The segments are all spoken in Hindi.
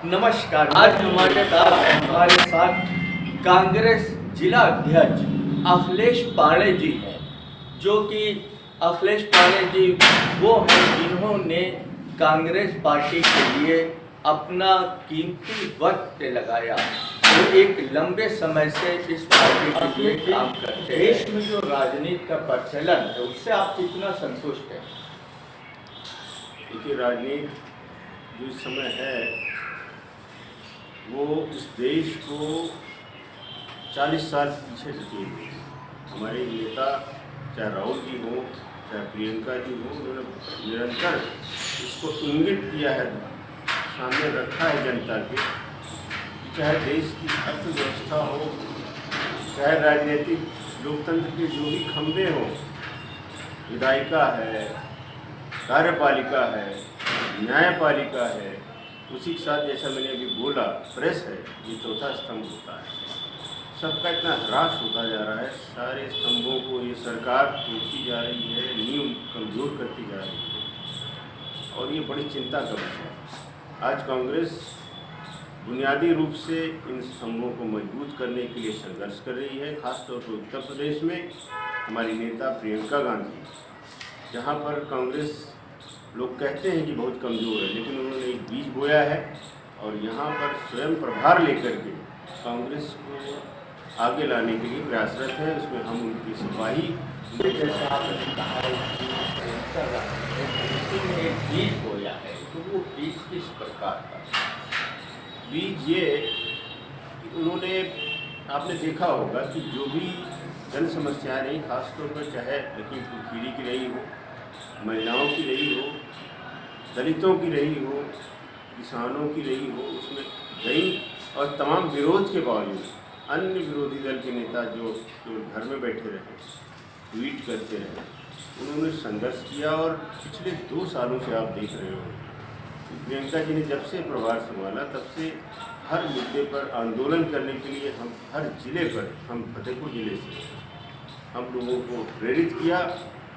नमस्कार। आज हमारे साथ कांग्रेस जिला अध्यक्ष अखिलेश पांडे जी हैं, जो कि अखिलेश पांडे जी वो हैं जिन्होंने कांग्रेस पार्टी के लिए अपना कीमती वक्त लगाया। वो एक लंबे समय से इस पार्टी के लिए काम करते हैं। देश में जो राजनीति का प्रचलन है उससे आप कितना संतुष्ट हैं? देखिए, राजनीति जो इस समय है वो इस देश को 40 साल पीछे धकेल गई। हमारे नेता चाहे राहुल जी हो चाहे प्रियंका जी हो, उन्होंने निरंतर इसको इंगित किया है, सामने रखा है जनता के, चाहे देश की अर्थव्यवस्था हो, चाहे राजनीतिक लोकतंत्र के जो भी खंभे हों, विधायिका है, कार्यपालिका है, न्यायपालिका है, उसी के साथ जैसा मैंने अभी बोला प्रेस है, ये चौथा स्तंभ होता है। सबका इतना ह्रास होता जा रहा है, सारे स्तंभों को ये सरकार तोड़ती जा रही है, नींव कमज़ोर करती जा रही है और ये बड़ी चिंता का विषय है। आज कांग्रेस बुनियादी रूप से इन स्तंभों को मजबूत करने के लिए संघर्ष कर रही है। खासतौर पर उत्तर प्रदेश में हमारी नेता प्रियंका गांधी, जहाँ पर कांग्रेस लोग कहते हैं कि बहुत कमज़ोर है, लेकिन उन्होंने एक बीज बोया है और यहाँ पर स्वयं प्रभार लेकर के कांग्रेस को आगे लाने के लिए प्रयासरत है। उसमें हम उनकी सिपाही। जैसे आपने कहा एक बीज बोया है, तो वो बीज किस प्रकार का? बीज ये कि उन्होंने, आपने देखा होगा कि जो भी जन समस्याएं रही, खासतौर पर चाहे लखीमपुर खीरी की रही हो, महिलाओं की रही हो, दलितों की रही हो, किसानों की रही हो, उसमें गई और तमाम विरोध के बावजूद अन्य विरोधी दल के नेता जो घर में बैठे रहे, ट्वीट करते रहे, उन्होंने संघर्ष किया। और पिछले 2 सालों से आप देख रहे हो कि प्रियंका जी ने जब से प्रभार संभाला तब से हर मुद्दे पर आंदोलन करने के लिए हम हर जिले पर, हम फतेहपुर ज़िले से हम लोगों को प्रेरित किया।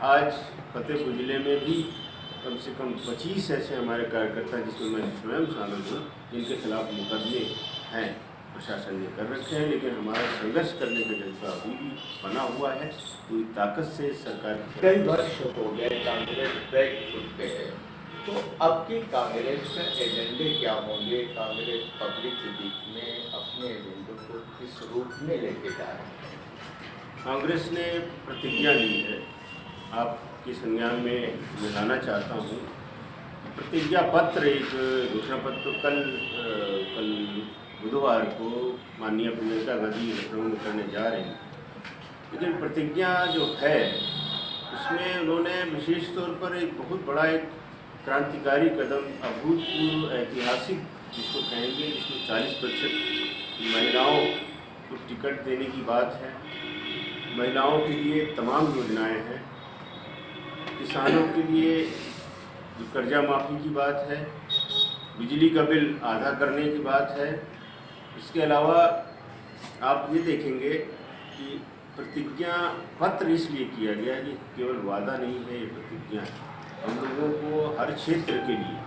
आज फतेहपुर ज़िले में भी कम से कम 25 ऐसे हमारे कार्यकर्ता, जिसमें मैं स्वयं शामिल हूँ, जिनके खिलाफ मुकदमे हैं, प्रशासन ने कर रखे हैं, लेकिन हमारा संघर्ष करने का जज्बा अभी भी बना हुआ है। पूरी ताकत से सरकार कई वर्ष हो गए कांग्रेस बैठ चुके हैं, तो अब की कांग्रेस का एजेंडे क्या होंगे? कांग्रेस पब्लिक के बीच में अपने एजेंडे को किस रूप में लेके जा रहे हैं? कांग्रेस ने प्रतिज्ञा ली है, आपके संज्ञान में मैं लाना चाहता हूँ। प्रतिज्ञा पत्र, एक घोषणा पत्र कल बुधवार को माननीय प्रियंका गांधी लखनऊ में करने जा रही हैं। लेकिन प्रतिज्ञा जो है उसमें उन्होंने विशेष तौर पर एक बहुत बड़ा एक क्रांतिकारी कदम, अभूतपूर्व ऐतिहासिक जिसको कहेंगे, जिसमें 40% महिलाओं को टिकट देने की बात है, महिलाओं के लिए तमाम योजनाएं हैं, किसानों के लिए जो कर्जा माफ़ी की बात है, बिजली का बिल आधा करने की बात है। इसके अलावा आप ये देखेंगे कि प्रतिज्ञा पत्र इसलिए किया गया कि केवल वादा नहीं है, ये प्रतिज्ञा है। हम लोगों को हर क्षेत्र के लिए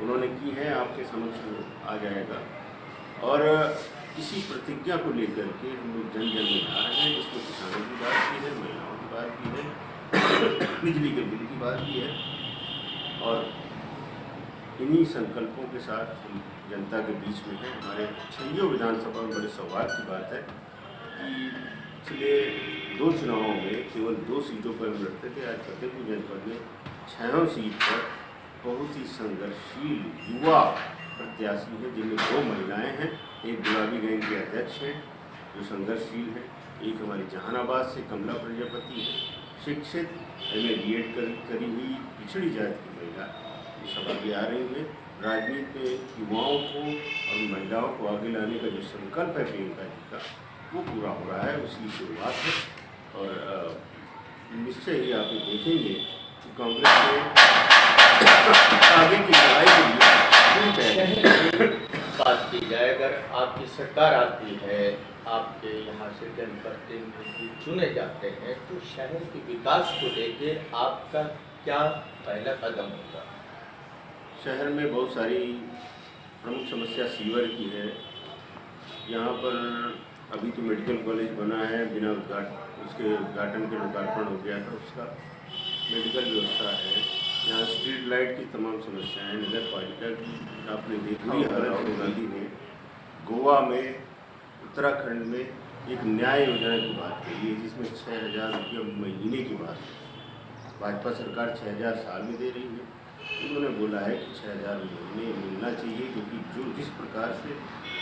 उन्होंने की है, आपके समक्ष आ जाएगा। और इसी प्रतिज्ञा को लेकर के हम लोग जन जन में आ रहे हैं, जिसमें किसानों की बात की है, महिलाओं की बात की है, बिजली के बिल की बात की है। और इन्हीं संकल्पों के साथ हम जनता के बीच में हैं। हमारे छइयों विधानसभा में बड़े सौभाग्य की बात है कि पिछले 2 चुनावों में केवल 2 सीटों पर हम लड़ते थे। आज फतेहपुर जनपद में 6 सीट पर बहुत ही संघर्षशील युवा प्रत्याशी है, जिनमें 2 महिलाएं हैं। एक गुलाबी गैंग के अध्यक्ष हैं जो संघर्षशील है, एक हमारी जहानाबाद से कमला प्रजापति है, शिक्षित MA BEd करी हुई पिछड़ी जाति की महिला, ये सब आगे आ रही है। राजनीति में युवाओं को और महिलाओं को आगे लाने का जो संकल्प है प्रियंका जी का, वो पूरा हो रहा है, उसकी शुरुआत है। और निश्चय ही आप देखेंगे कि कांग्रेस ने आगे की लड़ाई के लिए बात की जाए, अगर आपकी सरकार आती है, आपके यहाँ से जनप्रतिनिधि चुने जाते हैं, तो शहर के विकास को लेकर आपका क्या पहला कदम होगा? शहर में बहुत सारी प्रमुख समस्या समस्या सीवर की है। यहाँ पर अभी तो मेडिकल कॉलेज बना है, बिना उसके उद्घाटन के लोकार्पण हो गया था उसका। मेडिकल व्यवस्था है, यहाँ स्ट्रीट लाइट की तमाम समस्याएं, नगर पालिका की आपने देखी है। राहुल गांधी ने गोवा में, उत्तराखंड में एक न्याय योजना की बात कही है, जिसमें 6,000 रुपये महीने की बात है। भाजपा सरकार 6,000 साल में दे रही है। उन्होंने बोला है कि 6,000 महीने मिलना चाहिए, क्योंकि जिस प्रकार से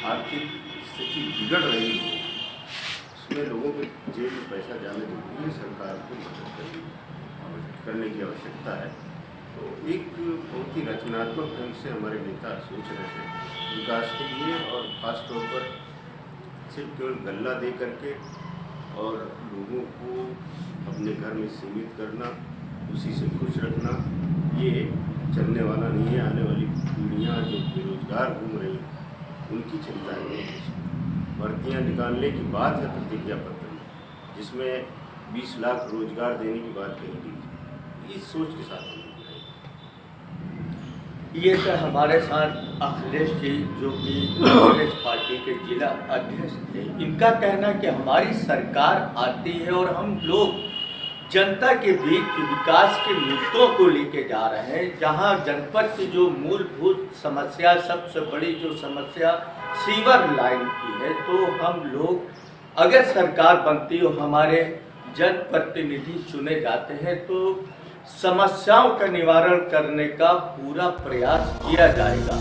आर्थिक स्थिति बिगड़ रही है उसमें लोगों के जेब में पैसा जाने जरूरी है। सरकार को मदद करने की आवश्यकता है। तो एक बहुत ही रचनात्मक ढंग से हमारे नेता सोच रहे हैं विकास के लिए, और ख़ास तौर पर सिर्फ केवल गल्ला दे करके और लोगों को अपने घर में सीमित करना, उसी से खुश रखना, ये चलने वाला नहीं है। आने वाली पीढ़ियाँ जो बेरोजगार घूम रही उनकी चिंता है। भर्तियाँ निकालने की बात है प्रतिज्ञा पत्र में, जिसमें 20 लाख रोजगार देने की बात कही गई। इस सोच के साथ ये तो हमारे साथ अखिलेश जी, जो कि कांग्रेस पार्टी के जिला अध्यक्ष थे, इनका कहना कि हमारी सरकार आती है और हम लोग जनता के बीच विकास के मुद्दों को लेके जा रहे हैं। जहां जनपद की जो मूलभूत समस्या, सबसे बड़ी जो समस्या सीवर लाइन की है, तो हम लोग अगर सरकार बनती हो, हमारे जनप्रतिनिधि चुने जाते हैं, तो समस्याओं का निवारण करने का पूरा प्रयास किया जाएगा।